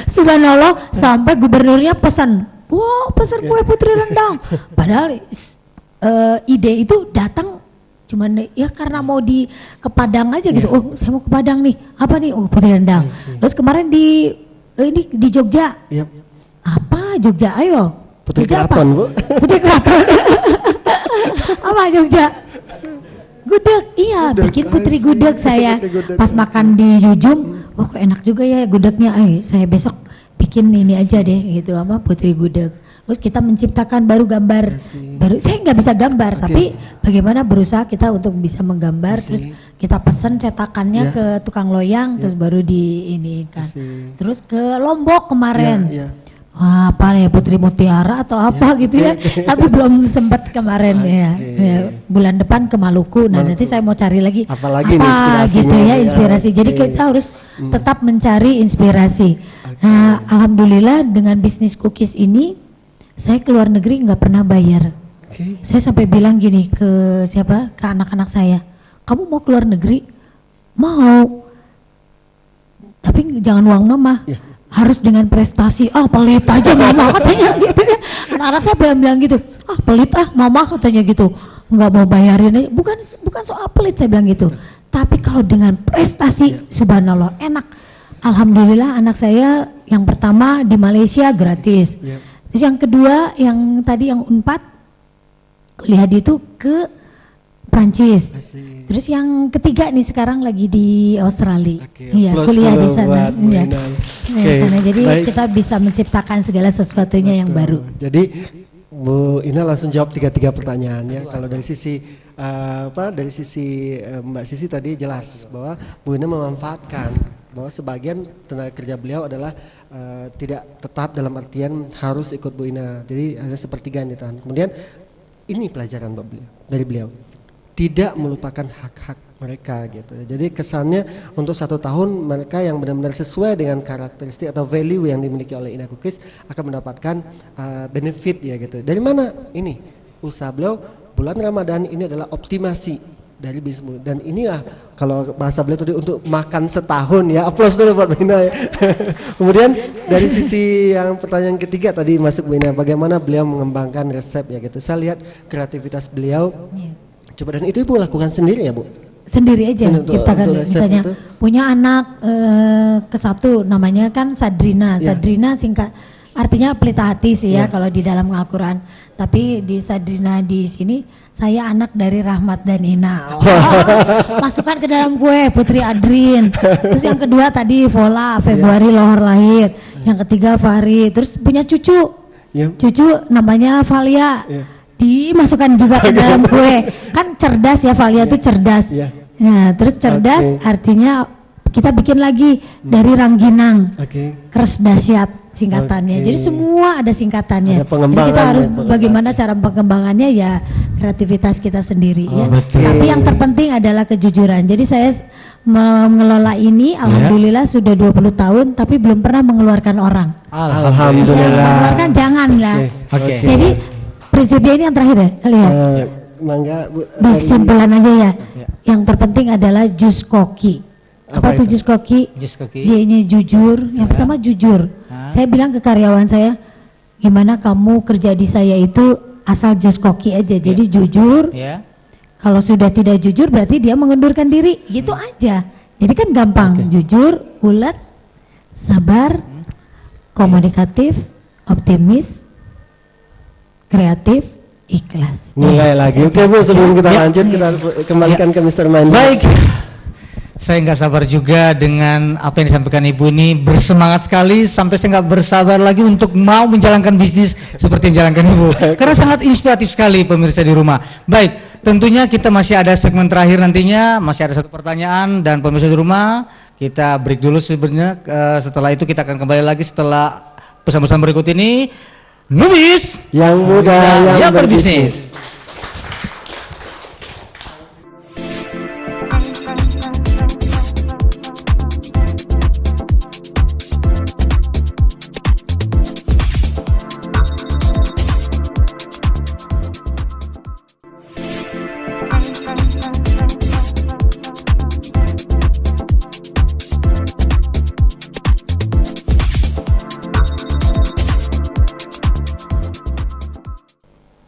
S2: Subhanallah, sampai gubernurnya pesan kue putri rendang. Padahal ide itu datang cuman ya karena mau ke Padang aja gitu. Saya mau ke Padang nih. Apa nih? Putri rendang. Terus kemarin di Jogja. Apa Jogja? Ayo.
S3: Putri Keraton, Bu.
S2: Putri Keraton. Apa Jogja? Gudeg. Iya, bikin putri gudeg saya. Pas makan di Yujum, kok enak juga ya gudegnya. Saya besok bikin ini aja deh gitu, putri gudeg. Terus kita menciptakan baru gambar, saya nggak bisa gambar, tapi bagaimana berusaha kita untuk bisa menggambar, terus kita pesen cetakannya ke tukang loyang, terus baru diinikan. Terus ke Lombok kemarin, apa ya Putri Mutiara atau apa gitu ya, tapi belum sempat kemarin ya. Bulan depan ke Maluku, nanti saya mau cari lagi
S3: apalagi
S2: apa gitu ya, inspirasi. Jadi kita harus tetap mencari inspirasi. Nah, alhamdulillah dengan bisnis cookies ini saya keluar negeri nggak pernah bayar. Saya sampai bilang gini ke anak-anak saya, kamu mau keluar negeri? Mau, tapi jangan uang mama, harus dengan prestasi. Pelit aja mama katanya gitu ya. Anak-anak saya bilang gitu, pelit mama katanya gitu, nggak mau bayarin. Bukan soal pelit saya bilang gitu, tapi kalau dengan prestasi, subhanallah enak. Alhamdulillah anak saya yang pertama di Malaysia gratis. Terus yang kedua, yang tadi yang Unpad kuliah itu ke Prancis. Terus yang ketiga nih sekarang lagi di Australia. Kuliah di sana. Sana. Jadi kita bisa menciptakan segala sesuatunya yang baru.
S3: Jadi Bu Ina langsung jawab tiga pertanyaan ya. Kalau dari sisi dari sisi Mbak Sisi tadi jelas bahwa Bu Ina memanfaatkan bahwa sebagian tenaga kerja beliau adalah tidak tetap dalam artian harus ikut Bu Ina. Jadi hanya sepertiga nih Tan. Kemudian ini pelajaran dari beliau. Tidak melupakan hak-hak mereka gitu. Jadi kesannya untuk 1 tahun mereka yang benar-benar sesuai dengan karakteristik atau value yang dimiliki oleh Ina Cookies akan mendapatkan benefit ya gitu. Dari mana ini? Usaha beliau bulan Ramadan ini adalah optimasi dari bisnis dan inilah kalau bahasa beliau tadi untuk makan setahun ya. Aplaus dulu buat Ina ya. Kemudian dari sisi yang pertanyaan ketiga tadi masuk Bu Ina, bagaimana beliau mengembangkan resep ya gitu. Saya lihat kreativitas beliau. Coba dan itu Ibu lakukan sendiri ya Bu?
S2: Sendiri aja ciptakan misalnya itu. Punya anak ke-1 namanya kan Sadrina. Sadrina singkat artinya pelita hati sih ya kalau di dalam Al-Qur'an. Tapi di Sadrina di sini saya anak dari Rahmat dan Ina. Masukkan ke dalam kue Putri Adrin. Terus yang kedua tadi Vola Februari lohor lahir. Yang ketiga Fahri. Terus punya cucu. Cucu namanya Valia. Dimasukkan juga ke dalam kue. Kan cerdas ya, Valia itu cerdas. Nah, terus cerdas artinya kita bikin lagi dari Rangginang. Keres dahsyat singkatannya. Jadi semua ada singkatannya. Jadi kita harus bagaimana cara pengembangannya ya kreativitas kita sendiri ya. Tapi yang terpenting adalah kejujuran. Jadi saya mengelola ini alhamdulillah sudah 20 tahun tapi belum pernah mengeluarkan orang.
S3: Alhamdulillah.
S2: Saya mengeluarkan jangan lah. Jadi prinsipnya ini yang terakhir ya, lihat.
S3: Mangga Bu.
S2: Kesimpulan aja ya. Yang terpenting adalah jus koki. Apa tuh jus koki? J-nya jujur. Yang pertama jujur. Saya bilang ke karyawan saya, gimana kamu kerja di saya itu asal jus koki aja. Jadi jujur. Kalau sudah tidak jujur berarti dia mengundurkan diri. Gitu aja. Jadi kan gampang. Jujur, ulet, sabar, komunikatif, optimis, kreatif, ikhlas.
S3: Nilai lagi. Oke Bu, sebelum kita lanjut kita harus kembalikan ke Mr. Mind.
S1: Baik. Saya nggak sabar juga dengan apa yang disampaikan Ibu ini, bersemangat sekali sampai saya nggak bersabar lagi untuk mau menjalankan bisnis seperti yang dijalankan Ibu. Karena sangat inspiratif sekali pemirsa di rumah. Baik, tentunya kita masih ada segmen terakhir nantinya, masih ada 1 pertanyaan dan pemirsa di rumah kita break dulu sebenarnya. Setelah itu kita akan kembali lagi setelah pesan-pesan berikut ini. Nubis
S3: yang muda yang berbisnis.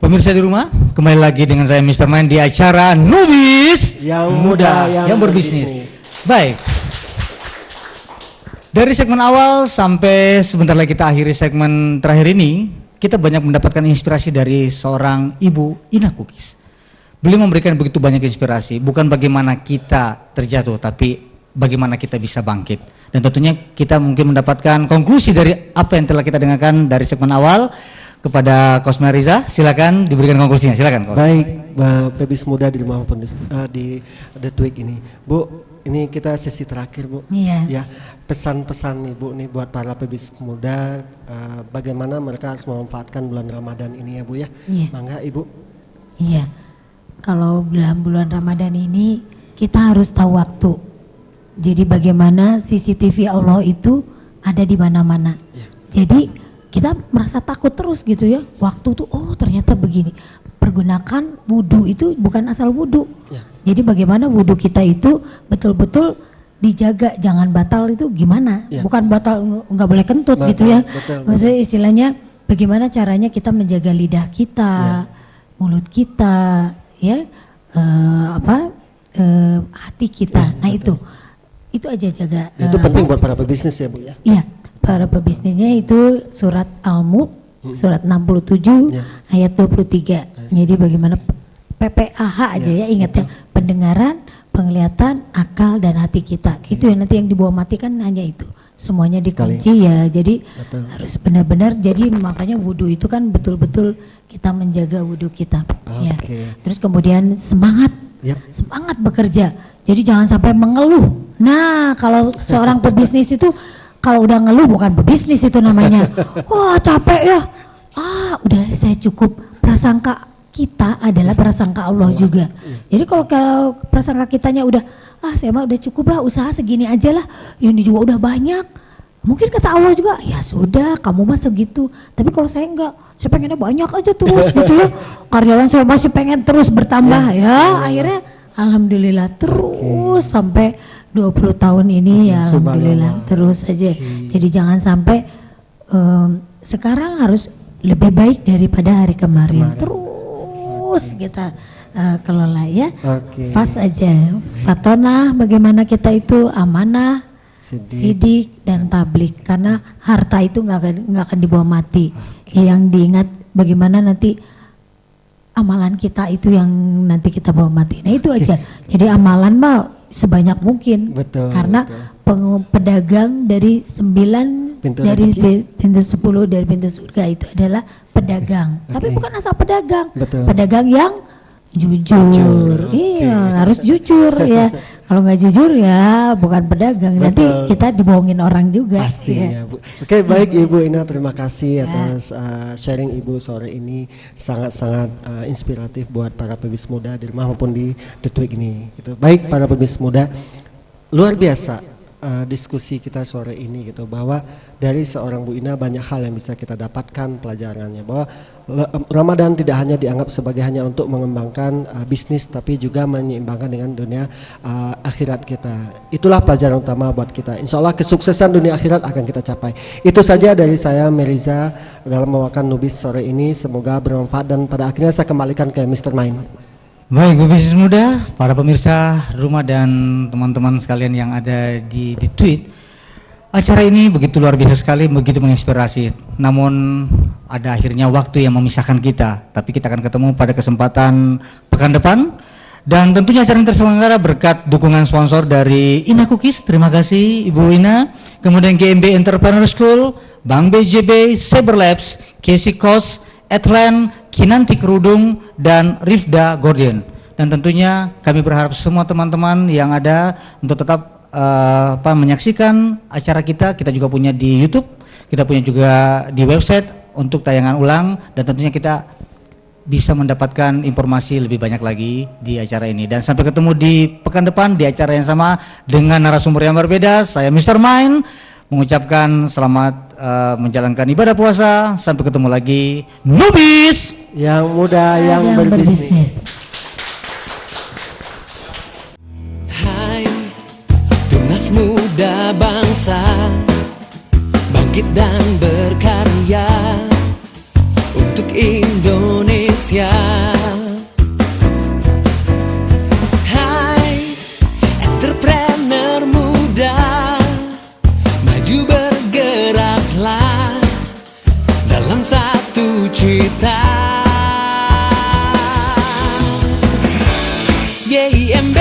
S1: Pemirsa di rumah, kembali lagi dengan saya Mr. Mind di acara Nubis
S3: yang muda yang berbisnis.
S1: Baik. Dari segmen awal sampai sebentar lagi kita akhiri segmen terakhir ini, kita banyak mendapatkan inspirasi dari seorang Ibu Ina Cookies. Beliau memberikan begitu banyak inspirasi, bukan bagaimana kita terjatuh, tapi bagaimana kita bisa bangkit. Dan tentunya kita mungkin mendapatkan konklusi dari apa yang telah kita dengarkan dari segmen awal. Kepada Kosma Riza, silakan diberikan konklusinya, silakan.
S3: Baik, pebis muda di rumah maupun di The Tweak ini, Bu. Ini kita sesi terakhir Bu. Ya, pesan-pesan nih Bu nih buat para pebis muda, bagaimana mereka harus memanfaatkan bulan Ramadan ini ya Bu ya. Mangga Ibu.
S2: Iya, kalau bulan Ramadan ini kita harus tahu waktu. Jadi bagaimana CCTV Allah itu ada di mana-mana. Jadi kita merasa takut terus gitu ya, waktu tuh oh ternyata begini. Pergunakan wudhu itu bukan asal wudhu. Jadi bagaimana wudhu kita itu betul-betul dijaga, jangan batal itu gimana? Bukan batal nggak boleh kentut gitu ya. Maksudnya istilahnya bagaimana caranya kita menjaga lidah kita, mulut kita, ya hati kita. Nah itu aja jaga.
S3: Itu penting buat para pebisnis ya Bu ya.
S2: Iya. Para pebisnisnya itu surat Al-Mulk surat 67 ayat 23. Jadi bagaimana PPAH aja ya ingat ya, pendengaran, penglihatan, akal dan hati kita. Itu yang nanti yang dibawa mati kan hanya itu. semuanya dikunci ya. Jadi
S3: Betul.
S2: harus benar-benar, jadi makanya wudhu itu kan betul-betul kita menjaga wudhu kita. Ya. Terus kemudian semangat, semangat bekerja. Jadi jangan sampai mengeluh. Nah kalau seorang pebisnis itu kalau udah ngeluh bukan pebisnis itu namanya. Wah capek ya. Udah saya cukup. Prasangka kita adalah prasangka Allah juga. Jadi kalau prasangka kitanya udah saya mah udah cukup lah, usaha segini aja lah, ini juga udah banyak. Mungkin kata Allah juga, ya sudah kamu mah segitu. Tapi kalau saya enggak, saya pengennya banyak aja terus gitu ya. Karyawan saya masih pengen terus bertambah ya. Akhirnya alhamdulillah terus sampai 20 tahun ini ya alhamdulillah terus aja. Jadi jangan sampai sekarang harus lebih baik daripada hari kemarin. Terus kita kelola ya. Fast aja. Fatonah bagaimana kita itu amanah, sidik dan tablik, karena harta itu nggak akan dibawa mati. Yang diingat bagaimana nanti amalan kita itu yang nanti kita bawa mati. Nah itu aja. Jadi amalan mah sebanyak mungkin. Karena pedagang dari 9 dari pintu 10 dari pintu surga itu adalah pedagang. Tapi bukan asal pedagang. Pedagang yang jujur. Iya, harus jujur ya. Kalau nggak jujur ya bukan pedagang. Nanti kita dibohongin orang juga.
S3: Pastinya, Bu. Oke, baik Ibu Ina, terima kasih atas sharing Ibu sore ini, sangat-sangat inspiratif buat para pebisnis muda di rumah maupun di The Tweak ini. Gitu. Baik para pebisnis muda, luar biasa diskusi kita sore ini gitu, bahwa dari seorang Bu Ina banyak hal yang bisa kita dapatkan pelajarannya, bahwa Ramadan tidak hanya dianggap sebagai hanya untuk mengembangkan bisnis, tapi juga menyeimbangkan dengan dunia akhirat kita. Itulah pelajaran utama buat kita. Insya Allah kesuksesan dunia akhirat akan kita capai. Itu saja dari saya Meriza dalam membawakan Nubis sore ini, semoga bermanfaat dan pada akhirnya saya kembalikan ke Mr. Mind.
S1: Baik, pebisnis muda, para pemirsa rumah dan teman-teman sekalian yang ada di Tweet. Acara ini begitu luar biasa sekali, begitu menginspirasi. Namun ada akhirnya waktu yang memisahkan kita. Tapi kita akan ketemu pada kesempatan pekan depan. Dan tentunya acara ini terselenggara berkat dukungan sponsor dari Ina Cookies. Terima kasih Ibu Ina. Kemudian GMB Entrepreneur School, Bank BJB, Cyberlabs, Casey Kos, Atlan, Kinanti Kerudung, dan Rifda Gordian. Dan tentunya kami berharap semua teman-teman yang ada untuk tetap menyaksikan acara kita. Kita juga punya di YouTube, kita punya juga di website untuk tayangan ulang, dan tentunya kita bisa mendapatkan informasi lebih banyak lagi di acara ini. Dan sampai ketemu di pekan depan di acara yang sama dengan narasumber yang berbeda. Saya Mr. Mind mengucapkan selamat menjalankan ibadah puasa. Sampai ketemu lagi, Nubis
S3: yang muda yang berbisnis.
S6: Hai tunas muda bangsa, bangkit dan berkarya untuk Indonesia. Hai entrepreneur muda, maju bergeraklah dalam satu cita. YIMB